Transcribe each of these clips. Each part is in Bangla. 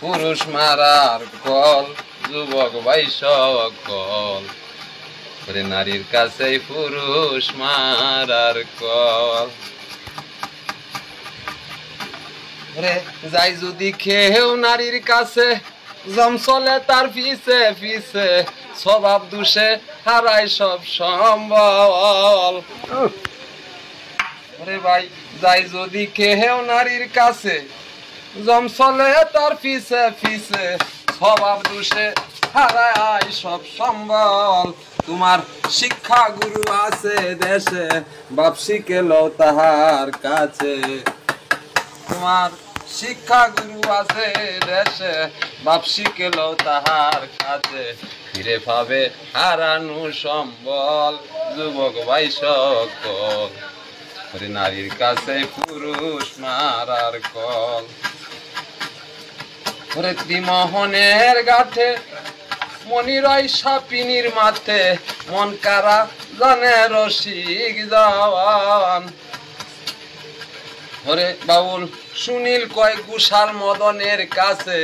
পুরুষ মারার কল, যুবক ভাই সকল, ওরে নারীর কাছে পুরুষ মারার কল। ওরে যাই যদি খেয়েও নারীর কাছে, জম চলে তার পিছে পিছে, স্বভাব দোষে হারায় সব সম্বল। ওরে ভাই যাই যদি কেহেও নারীর কাছে, জম চলে তার পিছে পিছে, স্বভাব দোষে হারায় সব সম্বল। তোমার শিক্ষা গুরু আছে দেশে, বাপ শিখেলো তাহার কাছে। তোমার শিক্ষা গুরু আছে দেশে, বাপ শিখেলো তাহার কাছে। ফিরে পাবে হারানো সম্বল, যুবক ভাই সকল, ওরে নারীর কাছে পুরুষ মারার কল। ওরে ত্রিমোহনের গাঠে মনিরয় সাপিনীর মাথে, মন কারা জানে রসিক জওয়ান। ওরে বাউল সুনীল কয় কুশাল মদনের কাছে,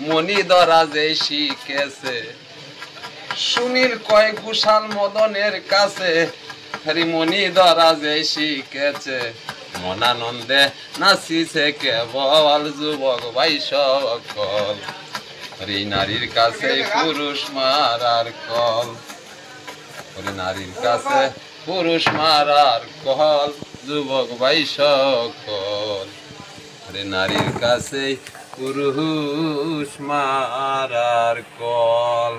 মনি ধরা যে শিখেছে। সুনীল কয় কুশাল মদনের কাছে, মনি ধরা যে শিখেছে। মনানন্দে নাচিছে কেবল, যুবক ভাই সকল, ওরে নারীর কাছে পুরুষ মারার কল। ওরে নারীর কাছে পুরুষ মারার কল, যুবক ভাই সকল, ওরে নারীর কাছে পুরুষ মারার কল।